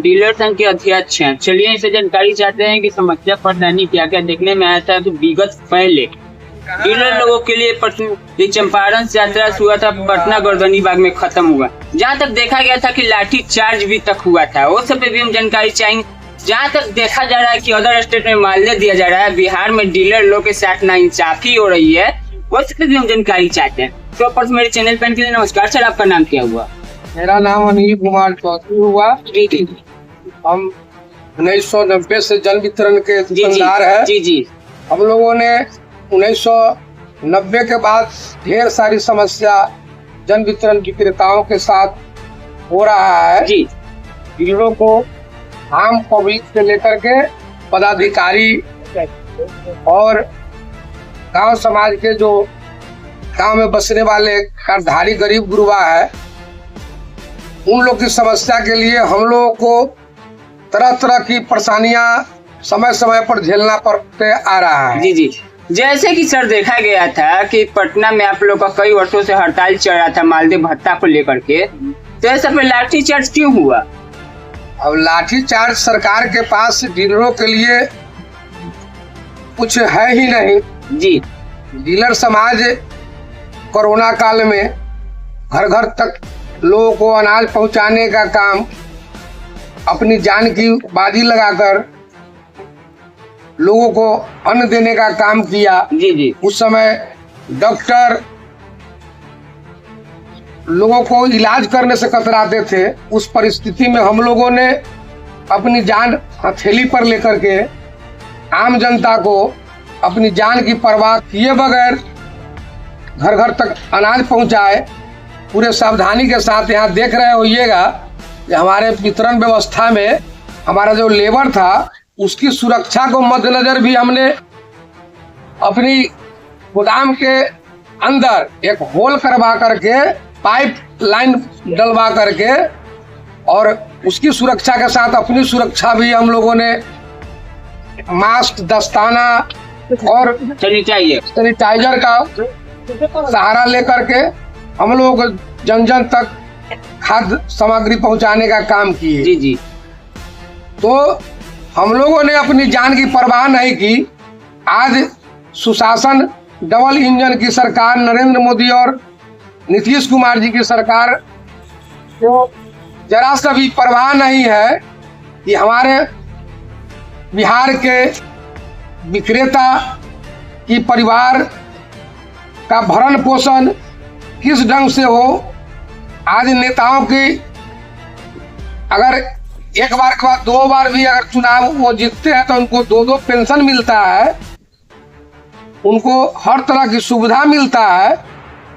Dealer संघ के अध्यक्ष हैं। चलिए इनसे जानकारी चाहते हैं कि समस्या परेशानी क्या क्या। देखने में आया था कि विगत पहले डीलर लोगों के लिए चंपारण से यात्रा हुआ था, पटना गर्दनी बाग में खत्म हुआ। जहाँ तक देखा गया था कि लाठी चार्ज भी तक हुआ था, वो सब पे भी हम जानकारी चाहेंगे। जहाँ तक देखा जा रहा है कि अदर स्टेट में माल्य दिया जा रहा है, बिहार में डीलर लोग के साथ नाइंसाफी हो रही है, वो सब पे भी हम जानकारी चाहते हैं। तो पर मेरे चैनल पर के लिए नमस्कार सर, आपका नाम क्या हुआ? मेरा नाम अनिल कुमार चौधरी हुआ। हम 1990 से जन वितरण के दुकानदार है। जी जी। हम लोगों ने 1990 के बाद ढेर सारी समस्या जन वितरण विक्रेताओं के साथ हो रहा है जी। डीलरों को आम पब्लिक से लेकर के पदाधिकारी और गांव समाज के जो गांव में बसने वाले कार्डधारी गरीब गुरुबा है, उन लोग की समस्या के लिए हम लोगों को तरह तरह की परेशानियां समय समय पर झेलना पड़ते आ रहा है। जी जी। जैसे कि सर देखा गया था कि पटना में आप लोग का कई वर्षों से हड़ताल चल रहा था मालदे भत्ता को लेकर के, तो ऐसा पे लाठी चार्ज क्यों हुआ? अब लाठी चार्ज सरकार के पास डीलरों के लिए कुछ है ही नहीं। जी। डीलर समाज कोरोना काल में घर घर तक लोगों को अनाज पहुंचाने का काम अपनी जान की बाजी लगाकर लोगों को अन्न देने का काम किया। जी जी। उस समय डॉक्टर लोगों को इलाज करने से कतराते थे। उस परिस्थिति में हम लोगों ने अपनी जान हथेली पर लेकर के आम जनता को अपनी जान की परवाह किए बगैर घर घर तक अनाज पहुंचाए। पूरे सावधानी के साथ यहाँ देख रहे होइएगा कि हमारे वितरण व्यवस्था में हमारा जो लेबर था उसकी सुरक्षा को मद्देनजर भी हमने अपनी गोदाम के अंदर एक होल करवा करके पाइप लाइन डलवा करके और उसकी सुरक्षा के साथ अपनी सुरक्षा भी हम लोगों ने मास्क, दस्ताना और सैनिटाइजर का सहारा लेकर के हम लोग जन जन तक खाद्य सामग्री पहुंचाने का काम किए। जी जी। तो हम लोगों ने अपनी जान की परवाह नहीं की। आज सुशासन डबल इंजन की सरकार नरेंद्र मोदी और नीतीश कुमार जी की सरकार को जरा सा भी परवाह नहीं है कि हमारे बिहार के विक्रेता की परिवार का भरण पोषण किस ढंग से हो। आज नेताओं की अगर एक बार के बाद दो बार भी अगर चुनाव वो जीतते हैं तो उनको दो पेंशन मिलता है, उनको हर तरह की सुविधा मिलता है,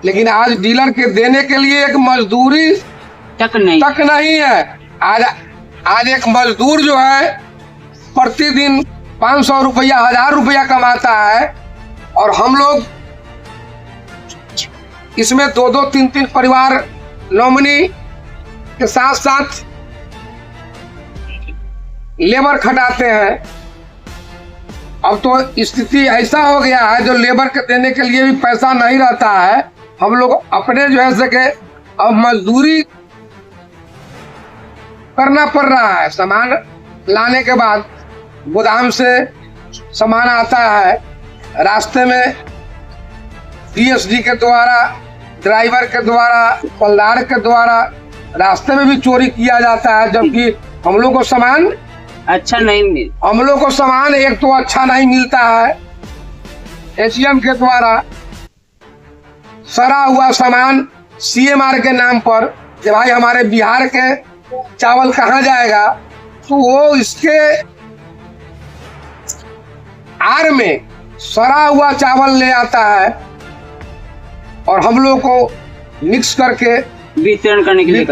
लेकिन आज डीलर के देने के लिए एक मजदूरी तक नहीं है। आज एक मजदूर जो है प्रतिदिन 500 रुपया 1000 रुपया कमाता है और हम लोग इसमें 2-2 3-3 परिवार नॉमिनी के साथ साथ लेबर खटाते हैं। अब तो स्थिति ऐसा हो गया है जो लेबर के देने के लिए भी पैसा नहीं रहता है। हम लोग अपने जो है सके अब मजदूरी करना पड़ रहा है। सामान लाने के बाद गोदाम से सामान आता है, रास्ते में DSD के द्वारा, ड्राइवर के द्वारा, पलदार के द्वारा रास्ते में भी चोरी किया जाता है, जबकि हम लोग को सामान अच्छा नहीं मिलता। हम लोग को सामान एक तो अच्छा नहीं मिलता है। ACM के द्वारा सड़ा हुआ सामान CMR के नाम पर कि भाई हमारे बिहार के चावल कहाँ जाएगा, तो वो इसके आड़ में सड़ा हुआ चावल ले आता है और हम लोग को मिक्स करके वितरण करने के लिए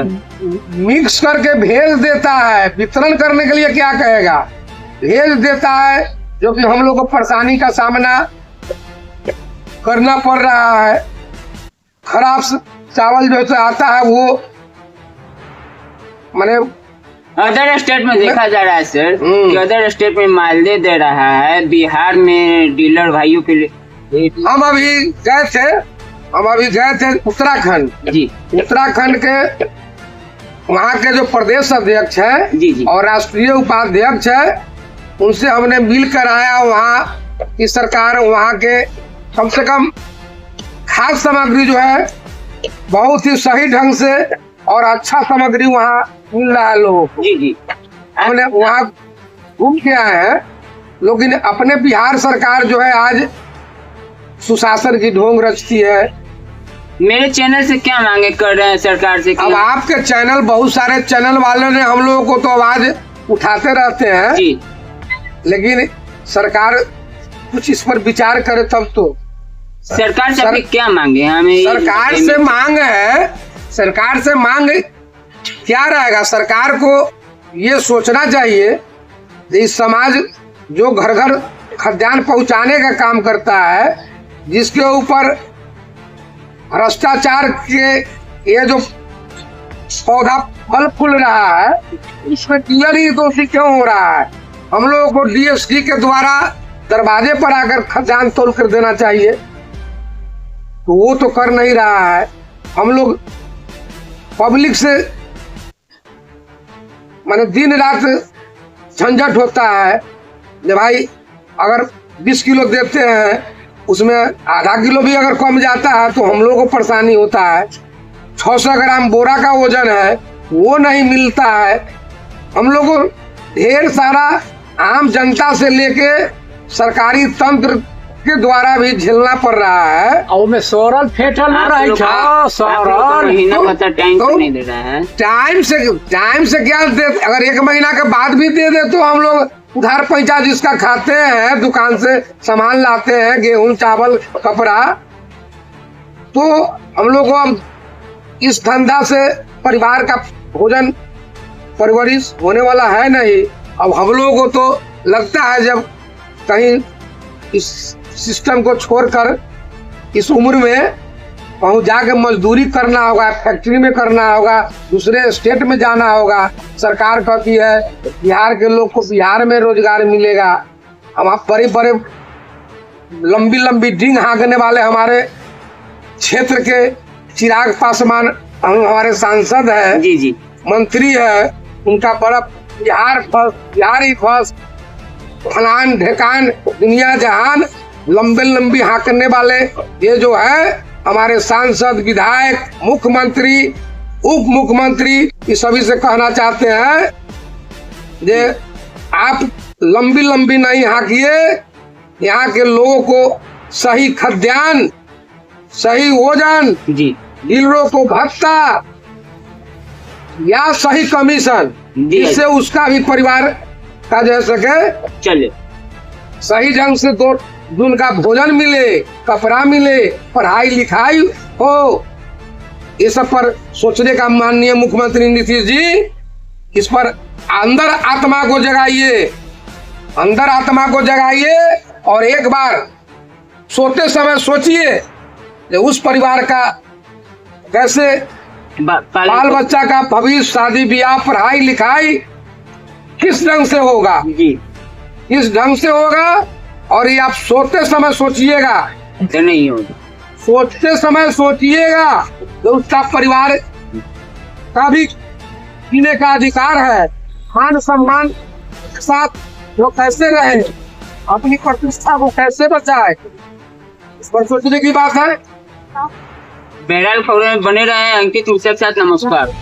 मिक्स करके भेज देता है। वितरण करने के लिए क्या कहेगा, भेज देता है, जो कि हम लोग को परेशानी का सामना करना पड़ रहा है। खराब चावल जो से आता है वो माने अदर स्टेट में देखा जा रहा है सर कि अदर स्टेट में मालदे दे रहा है, बिहार में डीलर भाइयों के लिए। हम अभी गए थे उत्तराखंड। जी। उत्तराखंड के वहाँ के जो प्रदेश अध्यक्ष है जी, जी। और राष्ट्रीय उपाध्यक्ष है, उनसे हमने मिल कर आया वहाँ की सरकार वहाँ के कम से कम खाद्य सामग्री जो है बहुत ही सही ढंग से और अच्छा सामग्री वहाँ मिल रहा है लोगों को। जी जी। हमने वहाँ घूम के आए हैं, लेकिन अपने बिहार सरकार जो है आज सुशासन की ढोंग रचती है। मेरे चैनल से क्या मांगे कर रहे हैं सरकार से? अब आपके चैनल, बहुत सारे चैनल वालों ने हम लोगों को तो आवाज उठाते रहते हैं जी। लेकिन सरकार कुछ इस पर विचार करे तब तो। सरकार से आपकी क्या मांगे? हमें सरकार से मांग है, सरकार से मांग क्या रहेगा? सरकार को ये सोचना चाहिए कि इस समाज जो घर घर खाद्यान्न पहुंचाने का काम करता है, जिसके ऊपर भ्रष्टाचार के ये जो पौधा फल फूल रहा है, इसमें क्लियरली दोषी क्यों हो रहा है? हम लोगों को डीएसटी के द्वारा दरवाजे पर आकर खाद्यान्न तोल कर देना चाहिए, तो वो तो कर नहीं रहा है। हम लोग पब्लिक से माने दिन रात झंझट होता है कि भाई अगर 20 किलो देते हैं, उसमें आधा किलो भी अगर कम जाता है तो हम लोगों को परेशानी होता है। 600 ग्राम बोरा का वजन है वो नहीं मिलता है। हम लोग को ढेर सारा आम जनता से लेके सरकारी तंत्र के द्वारा भी झेलना पड़ रहा है। और में सोरल फेटल हो रही था, सोरल महीना पता टाइम तो नहीं दे रहा है। टाइम से क्या दे? अगर 1 महीना के बाद भी दे दे तो हम लोग उधार पैसा जिसका खाते हैं, दुकान से सामान लाते हैं, गेहूं चावल कपड़ा, तो हम लोग को इस धंधा से परिवार का भोजन परवरिश होने वाला है नहीं। अब हम लोगों को तो लगता है जब कहीं इस सिस्टम को छोड़कर इस उम्र में कहीं जाके मजदूरी करना होगा, फैक्ट्री में करना होगा, दूसरे स्टेट में जाना होगा। सरकार कहती है बिहार के लोग को बिहार में रोजगार मिलेगा। हम आप बड़े बड़े लंबी लंबी डिंग हाँकने वाले हमारे क्षेत्र के चिराग पासवान हमारे सांसद है, जी जी, मंत्री है, उनका बड़ा बिहार ही फर्स्ट, फलान ढेकान दुनिया जहान लंबे लंबी हाँकने वाले ये जो है हमारे सांसद, विधायक, मुख्यमंत्री, उप मुख्यमंत्री, इस सभी से कहना चाहते हैं जे आप लंबी लंबी नहीं हाँकिए, यहाँ के लोगों को सही खाद्यान्न, सही भोजन, जी, डीलरों को भत्ता या सही कमीशन, जिससे उसका भी परिवार का जा सके चले, सही ढंग से दो उनका भोजन मिले, कपड़ा मिले, पढ़ाई लिखाई हो। ये सब पर सोचने का माननीय मुख्यमंत्री नीतीश जी, इस पर अंदर आत्मा को जगाइए, अंदर आत्मा को जगाइए और एक बार सोते समय सोचिए कि उस परिवार का कैसे बाल बच्चा का भविष्य, शादी ब्याह, पढ़ाई लिखाई किस ढंग से होगा, जी, किस ढंग से होगा। और ये आप सोते समय सोचिएगा, तो नहीं होगा, सोचते समय सोचिएगा तो उसका परिवार का भी जीने का अधिकार है, मान सम्मान के साथ वो कैसे रहे, अपनी प्रतिष्ठा को कैसे बचाए, इस पर सोचने की बात है। बहरहाल खबरों में बने रहे। अंकित मिश्रा के साथ नमस्कार।